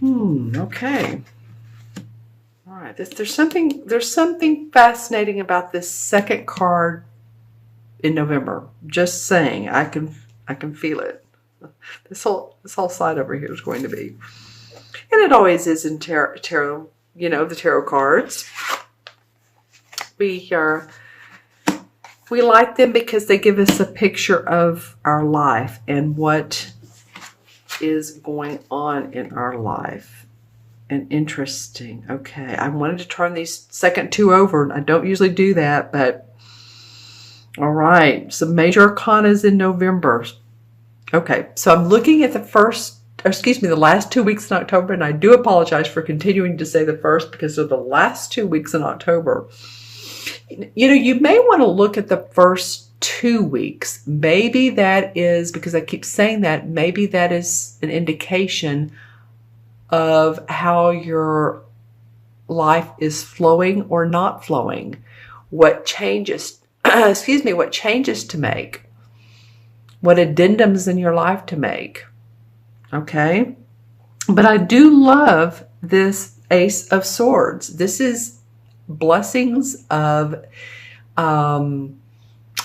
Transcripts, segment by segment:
Okay. All right. There's something fascinating about this second card in November. Just saying. I can feel it. This whole side over here is going to be. And it always is in tarot, the tarot cards. We like them because they give us a picture of our life and what is going on in our life. And interesting. Okay, I wanted to turn these second two over. I don't usually do that, but all right. Some major arcanas in November. Okay, so I'm looking at the last 2 weeks in October, and I do apologize for continuing to say the first because they're the last 2 weeks in October. You may want to look at the first 2 weeks. Maybe that is, because I keep saying that, maybe that is an indication of how your life is flowing or not flowing. What changes, what changes to make. What addendums in your life to make. Okay? But I do love this Ace of Swords. This is blessings of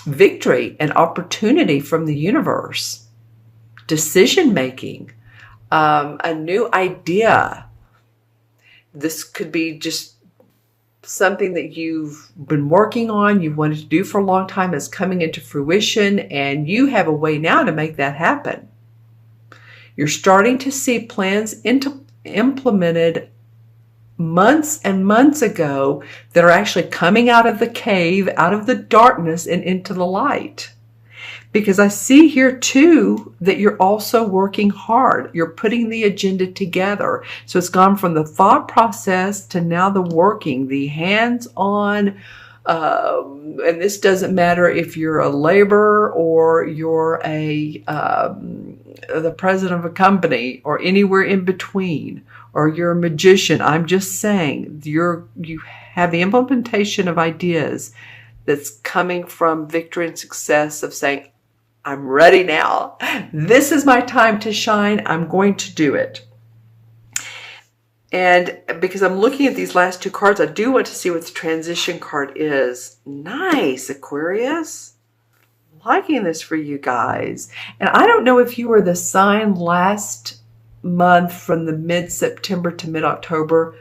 victory and opportunity from the universe. Decision making. A new idea. This could be just something that you've been working on, you've wanted to do for a long time, is coming into fruition, and you have a way now to make that happen. You're starting to see plans implemented months and months ago that are actually coming out of the cave, out of the darkness, and into the light. Because I see here too that you're also working hard. You're putting the agenda together. So it's gone from the thought process to now the working, the hands-on. And this doesn't matter if you're a laborer or you're the president of a company or anywhere in between, or you're a magician. I'm just saying you have the implementation of ideas that's coming from victory and success of saying, I'm ready now. This is my time to shine. I'm going to do it. And because I'm looking at these last two cards, I do want to see what the transition card is. Nice, Aquarius. Liking this for you guys. And I don't know if you were the sign last month from the mid-September to mid-October.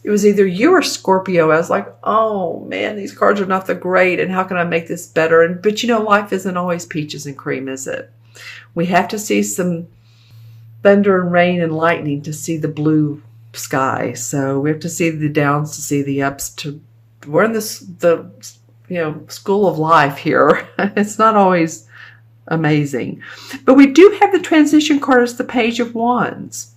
It was either you or Scorpio. I was like, oh man, these cards are not that great, and how can I make this better? But life isn't always peaches and cream, is it? We have to see some thunder and rain and lightning to see the blue sky. So we have to see the downs to see the ups. We're in the school of life here. It's not always amazing. But we do have the transition card as the Page of Wands.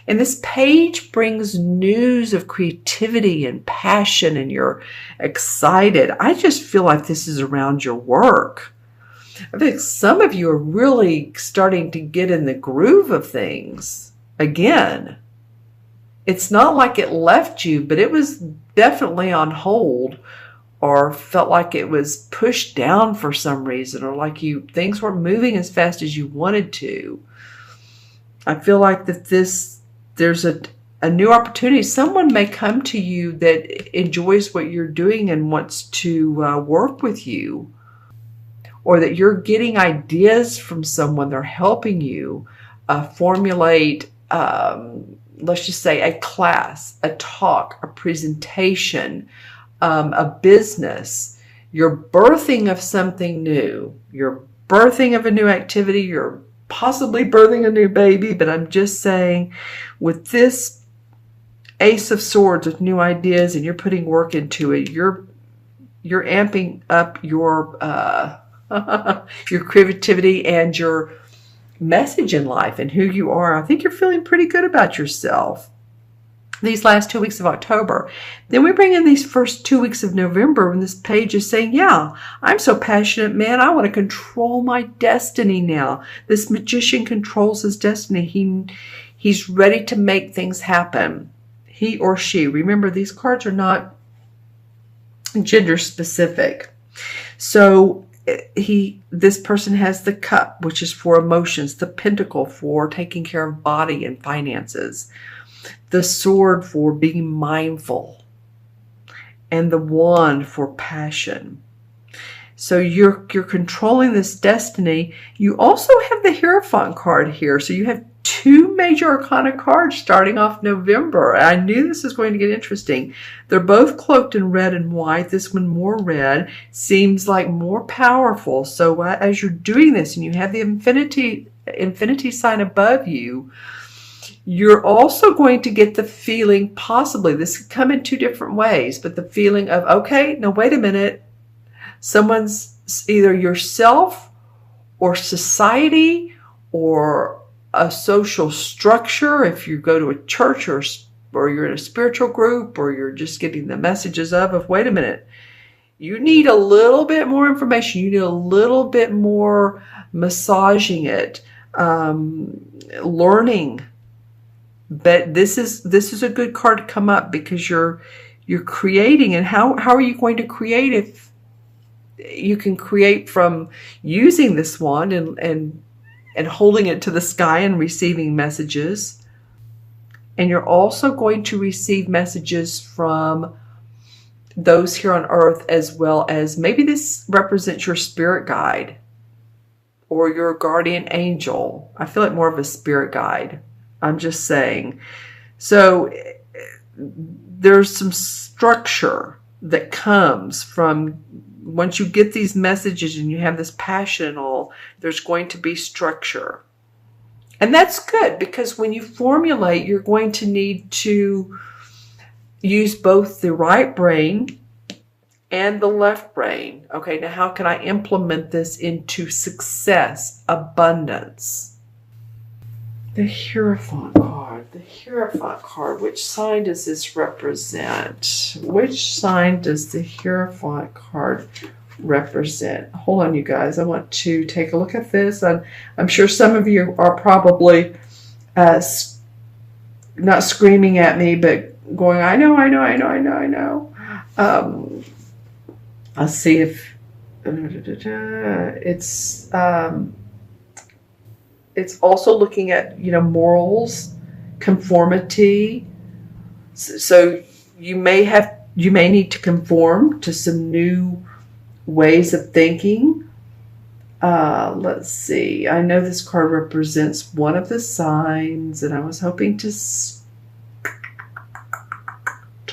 And this page brings news of creativity and passion, and you're excited. I just feel like this is around your work. I think some of you are really starting to get in the groove of things again. It's not like it left you, but it was definitely on hold, or felt like it was pushed down for some reason, or like things weren't moving as fast as you wanted to. I feel like there's a new opportunity. Someone may come to you that enjoys what you're doing and wants to work with you, or that you're getting ideas from someone. They're helping you formulate, let's just say, a class, a talk, a presentation, a business. You're birthing of something new. You're birthing of a new activity. You're possibly birthing a new baby, but I'm just saying, with this Ace of Swords, with new ideas, and you're putting work into it, you're amping up your your creativity and your message in life and who you are. I think you're feeling pretty good about yourself these last 2 weeks of October. Then we bring in these first 2 weeks of November, when this page is saying, yeah, I'm so passionate, man. I want to control my destiny now. This magician controls his destiny. He's ready to make things happen. He or she. Remember, these cards are not gender specific. So this person has the cup, which is for emotions, the pentacle for taking care of body and finances, the sword for being mindful, and the wand for passion. So you're controlling this destiny. You also have the Hierophant card here. So you have two major arcana cards starting off November. I knew this was going to get interesting. They're both cloaked in red and white. This one more red, seems like more powerful. So as you're doing this and you have the infinity sign above you, you're also going to get the feeling, possibly, this could come in two different ways, but the feeling of, okay, now wait a minute, someone's either yourself or society or a social structure, if you go to a church or you're in a spiritual group, or you're just getting the messages of, wait a minute, you need a little bit more information, you need a little bit more massaging it, learning. But this is a good card to come up, because you're creating. And how are you going to create if you can create from using this wand and holding it to the sky and receiving messages? And you're also going to receive messages from those here on earth, as well as maybe this represents your spirit guide or your guardian angel. I feel like more of a spirit guide. I'm just saying. So there's some structure that comes from, once you get these messages and you have this passion and all, there's going to be structure. And that's good, because when you formulate, you're going to need to use both the right brain and the left brain. Okay, now how can I implement this into success, abundance? The Hierophant card. The Hierophant card. Which sign does this represent? Which sign does the Hierophant card represent? Hold on, you guys. I want to take a look at this. I'm sure some of you are probably not screaming at me, but going, I know. I'll see if it's also looking at, morals, conformity. So you may need to conform to some new ways of thinking. Let's see. I know this card represents one of the signs, and I was hoping to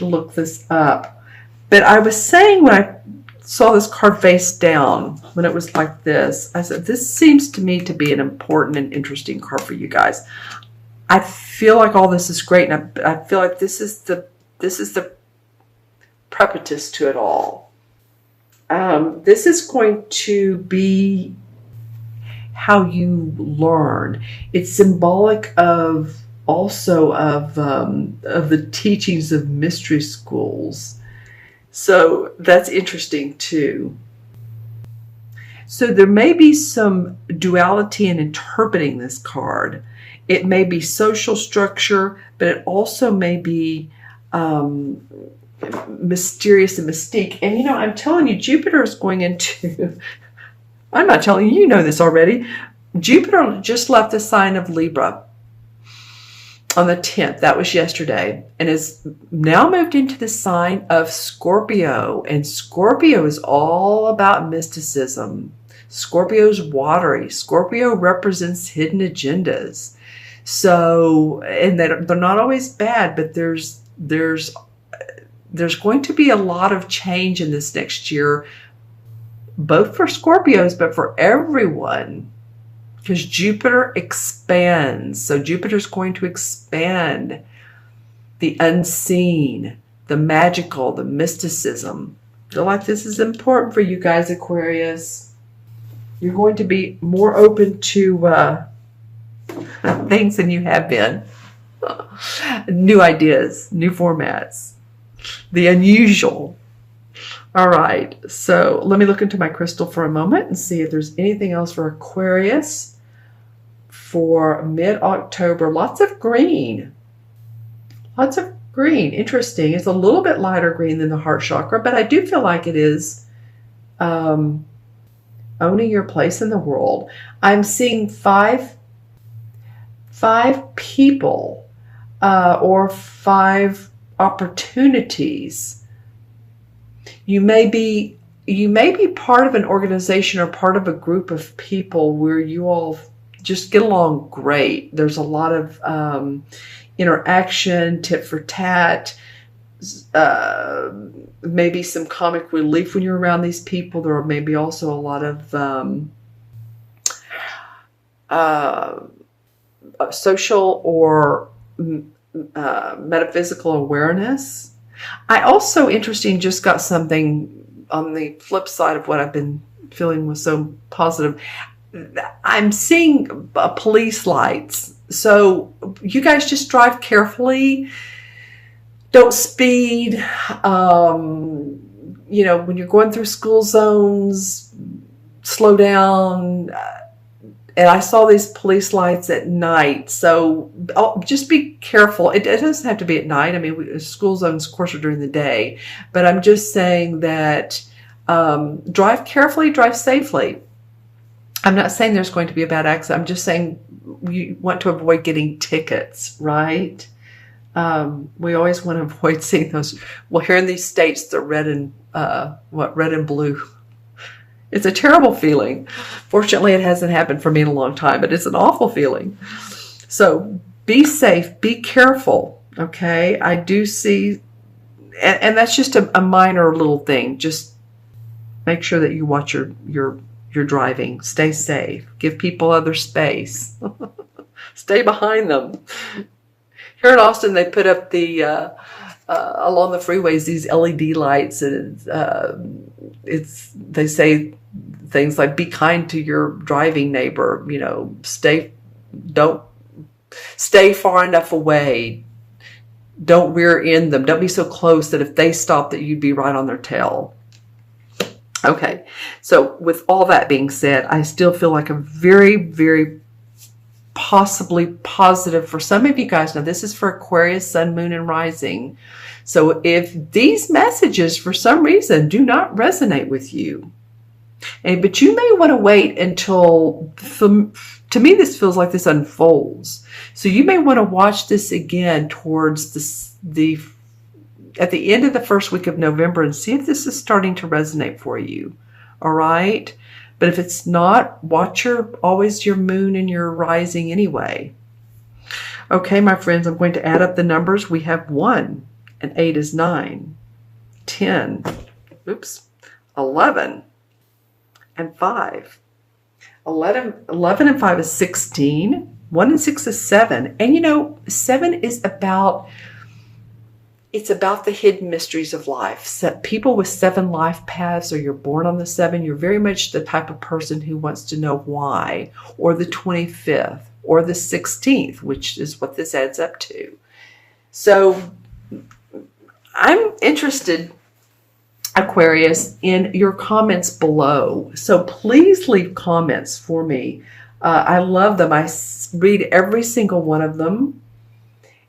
look this up. But I was saying, when I saw this card face down, when it was like this, I said, this seems to me to be an important and interesting card for you guys. I feel like all this is great, and I feel like this is the preface to it all. This is going to be how you learn. It's symbolic of the teachings of mystery schools. So that's interesting too. So there may be some duality in interpreting this card. It may be social structure, but it also may be mysterious and mystique. And I'm telling you, Jupiter is going into, I'm not telling you, you know this already. Jupiter just left the sign of Libra on the 10th. That was yesterday, and is now moved into the sign of Scorpio. And Scorpio is all about mysticism. Scorpio's watery. Scorpio represents hidden agendas. So, and they're not always bad, but there's going to be a lot of change in this next year, both for Scorpios, but for everyone. Because Jupiter expands. So Jupiter's going to expand the unseen, the magical, the mysticism. I feel like this is important for you guys, Aquarius. You're going to be more open to things than you have been. New ideas, new formats, the unusual. All right, so let me look into my crystal for a moment and see if there's anything else for Aquarius for mid-October. Lots of green. Lots of green. Interesting. It's a little bit lighter green than the heart chakra, but I do feel like it is owning your place in the world. I'm seeing five people or five opportunities. You may be part of an organization or part of a group of people where you all just get along great. There's a lot of interaction, tit for tat, maybe some comic relief when you're around these people. There are maybe also a lot of social or metaphysical awareness. I also, interesting, just got something on the flip side of what I've been feeling was so positive. I'm seeing police lights. So you guys just drive carefully. Don't speed. When you're going through school zones, slow down. And I saw these police lights at night. So just be careful. It doesn't have to be at night. I mean, school zones, of course, are during the day. But I'm just saying that drive carefully, drive safely. I'm not saying there's going to be a bad accident. I'm just saying you want to avoid getting tickets, right? We always want to avoid seeing those. Well, here in these states, the red and blue. It's a terrible feeling. Fortunately, it hasn't happened for me in a long time, but it's an awful feeling. So be safe, be careful. Okay, I do see, and that's just a minor little thing. Just make sure that you watch your driving. Stay safe. Give people other space. Stay behind them. Here in Austin, they put up the along the freeways these LED lights, and they say things like, be kind to your driving neighbor, don't stay far enough away, don't rear end them, don't be so close that if they stop that you'd be right on their tail. Okay, so with all that being said, I still feel like a very, very possibly positive for some of you guys. Now, this is for Aquarius, Sun, Moon, and Rising. So if these messages for some reason do not resonate with you, but you may want to wait until, to me, this feels like this unfolds. So you may want to watch this again towards at the end of the first week of November and see if this is starting to resonate for you. All right. But if it's not, watch always your moon and your rising anyway. Okay, my friends, I'm going to add up the numbers. We have 1, and 8 is 9, 10, 11, and 5. 11 and 5 is 16. 1 and 6 is 7. And 7 is about the hidden mysteries of life. So people with 7 life paths, or you're born on the 7, you're very much the type of person who wants to know why, or the 25th, or the 16th, which is what this adds up to. So I'm interested, Aquarius, in your comments below. So please leave comments for me. I love them. I read every single one of them.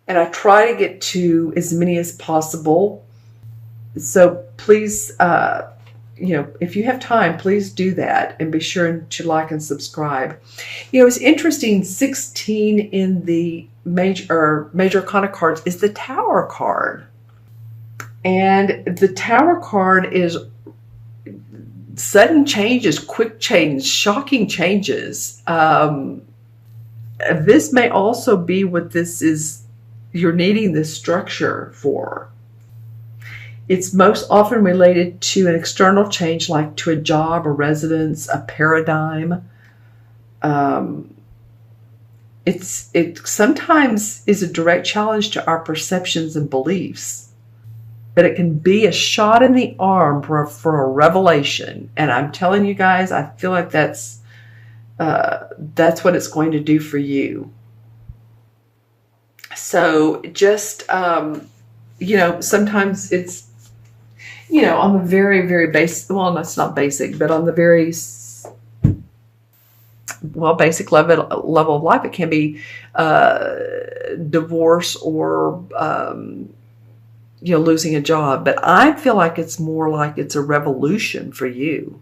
And I try to get to as many as possible. So please, if you have time, please do that. And be sure to like and subscribe. It's interesting, 16 in the major arcana cards is the Tower card. And the Tower card is sudden changes, quick change, shocking changes. This may also be what this is. You're needing this structure for. It's most often related to an external change, like to a job, a residence, a paradigm. It sometimes is a direct challenge to our perceptions and beliefs, but it can be a shot in the arm for a revelation. And I'm telling you guys, I feel like that's what it's going to do for you. So just, sometimes it's, on the very, very basic, well, that's not basic, but on the very, basic level of life, it can be divorce or, losing a job. But I feel like it's more like it's a revolution for you.